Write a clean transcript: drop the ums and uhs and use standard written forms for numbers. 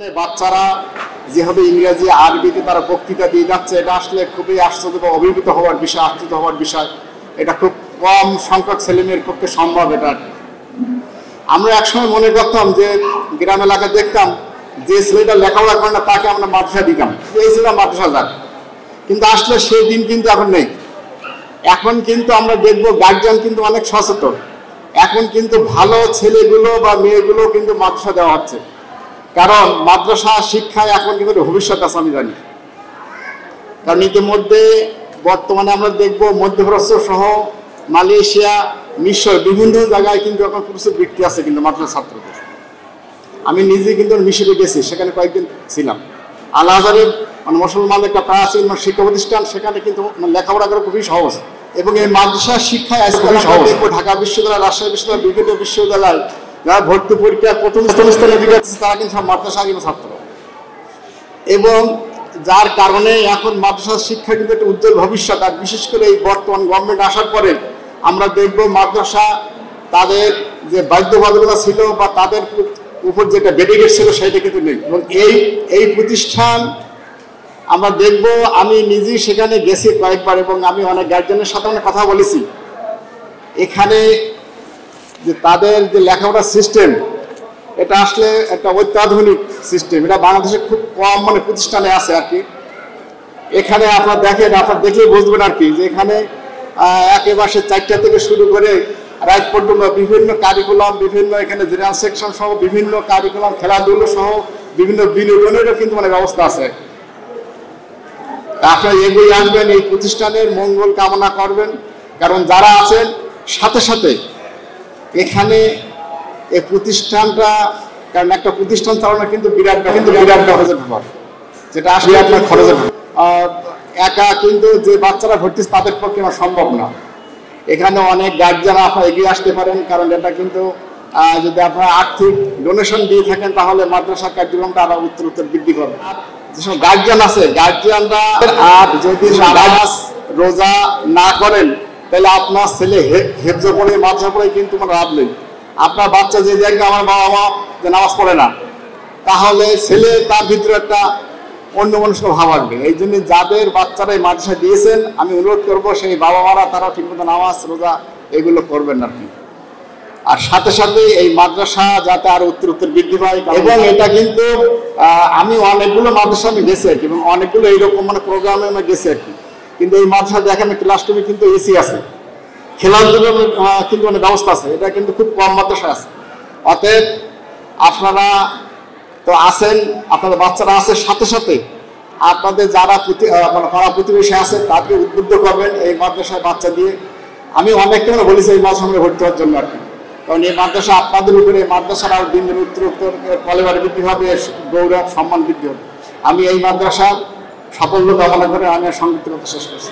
সামনে বাচ্চারা যেভাবে ইংরেজি আরবিতে তারা বক্তৃতা দিয়ে যাচ্ছে, এটা আসলে খুবই আশ্চর্য বা অভিভূত হওয়ার বিষয়, আশ্চর্য হওয়ার বিষয়। এটা খুব কম সংখ্যক ছেলেমেয়ের পক্ষে সম্ভব। এটা আমরা একসময় মনে করতাম যে গ্রাম এলাকায় দেখতাম যে ছেলেটা লেখাপড়া করে না তাকে আমরা মাদ্রাসা দিতাম, এই ছেলেটা মাদ্রাসা যাক, কিন্তু আসলে সেই দিন কিন্তু এখন নেই। এখন কিন্তু আমরা দেখবো গার্জিয়ান কিন্তু অনেক সচেতন। এখন কিন্তু ভালো ছেলেগুলো বা মেয়েগুলো কিন্তু মাদ্রাসা দেওয়া হচ্ছে, কারণ মাদ্রাসা শিক্ষায় এখন কিন্তু ভবিষ্যৎ আছে আমি জানি। কারণ ইতিমধ্যে বর্তমানে আমরা দেখবো মধ্যপ্রাচ্য সহ মালয়েশিয়া, মিশর বিভিন্ন জায়গায় কিন্তু এখন প্রচুর বৃত্তি আছে কিন্তু মাদ্রাসা ছাত্রদের। আমি নিজে কিন্তু মিশরে গেছি, সেখানে কয়েকদিন ছিলাম। আল আজহারের মানে মুসলমানদের একটা প্রাচীন শিক্ষা প্রতিষ্ঠান, সেখানে কিন্তু লেখাপড়া করা খুবই সহজ। এবং এই মাদ্রাসা শিক্ষায় আজকাল সহজ। ঢাকা বিশ্ববিদ্যালয়, রাজশাহী বিশ্ববিদ্যালয়, বিভিন্ন বিশ্ববিদ্যালয় যারা ভর্তি পরীক্ষায় প্রথম স্থানে দিকে তারা কিন্তু সব মাদ্রাসা ছাত্র। এবং যার কারণে এখন মাদ্রাসা শিক্ষা কিন্তু একটা উজ্জ্বল ভবিষ্যৎ। আর বিশেষ করে এই বর্তমান গভর্নমেন্ট আসার পরে আমরা দেখব মাদ্রাসা তাদের যে বাধ্যবাধকতা ছিল বা তাদের উপর যেটা ডেডিকেট ছিল সেটা কিন্তু নেই। এবং এই প্রতিষ্ঠান আমরা দেখব, আমি নিজেই সেখানে গেছি কয়েকবার এবং আমি অনেক গার্জিয়ানের সাথে অনেক কথা বলেছি। এখানে যে তাদের যে লেখাপড়ার সিস্টেম, এটা আসলে একটা অত্যাধুনিক সিস্টেম। এটা বাংলাদেশে খুব কম প্রতিষ্ঠানে আছে আর কি। এখানে আপনারা দেখেন, আপনারা দেখলেই বুঝবেন আর কি, যে এখানে একেবারে 4টা থেকে শুরু করে রাত পর্যন্ত বিভিন্ন কারিকুলাম, বিভিন্ন এখানে জেনারেল সেকশন সহ বিভিন্ন কারিকুলাম, খেলাধুলো সহ বিভিন্ন বিনোদনেরও কিন্তু ব্যবস্থা আছে। আপনারা এগিয়ে আসবেন, এই প্রতিষ্ঠানের মঙ্গল কামনা করবেন। কারণ যারা আছেন সাথে সাথে এখানে এই প্রতিষ্ঠানটা, কারণ একটা প্রতিষ্ঠান চালানো কিন্তু বিরাট খরচের ব্যাপার, যেটা আসলে আপনার খরচের একা কিন্তু যে বাচ্চারা ভর্তি তাদের পক্ষে সম্ভব না। এখানে অনেক গার্জিয়ান আপনারা এগিয়ে আসতে পারেন, কারণ এটা কিন্তু যদি আপনারা আর্থিক ডোনেশন দিয়ে থাকেন তাহলে মাদ্রাসা কার্যক্রমটা আরো উত্তর বৃদ্ধি করবে। যেসব গার্জিয়ান আছে, গার্জিয়ানরা আর যদি নামাজ রোজা না করেন তাহলে আপনার ছেলে হেফজ পড়ে মাদ্রাসা পড়ে কিন্তু লাভ নেই। আপনার বাচ্চা যে দেখবে আমার বাবা মা যে নামাজ পড়ে না, তাহলে ছেলে তার ভিতরে একটা অন্য মানুষকে ভাব আসবে। এই জন্য যাদের বাচ্চারা এই মাদ্রাসা দিয়েছেন আমি অনুরোধ করবো সেই বাবা মারা তারা ঠিকমতো নামাজ রোজা এগুলো করবেন আর কি। আর সাথে সাথে এই মাদ্রাসা যাতে আরো উত্তর বৃদ্ধি পায়। এবং এটা কিন্তু আমি অনেকগুলো মাদ্রাসা আমি গেছি আর কি, এবং অনেকগুলো এইরকম প্রোগ্রামে আমি গেছি আর কি। কিন্তু এই মাদ্রাসা দেখেন ক্লাসরুমে কিন্তু এসি আছে, খেলাধুলোর কিন্তু ব্যবস্থা আছে। এটা কিন্তু খুব কম মাদ্রাসা আছে। অতএব আপনারা তো আছেন, আপনাদের বাচ্চারা আছে, সাথে সাথে আপনাদের যারা পাড়া প্রতিবেশী আছে তাকে উদ্বুদ্ধ করবেন এই মাদ্রাসায় বাচ্চা দিয়ে। আমি অনেককে বলেছি এই মাদ্রাসায় ভর্তি হওয়ার জন্য আর কি, কারণ এই মাদ্রাসা আপনাদের উপরে, মাদ্রাসার আরো দিন দিন উত্তর কলেবার বৃদ্ধি হবে, গৌরব সম্মান বৃদ্ধি হবে। আমি এই মাদ্রাসার সাফল্য কামনা করে আমি সংক্ষিপ্ত কথা শেষ করছি।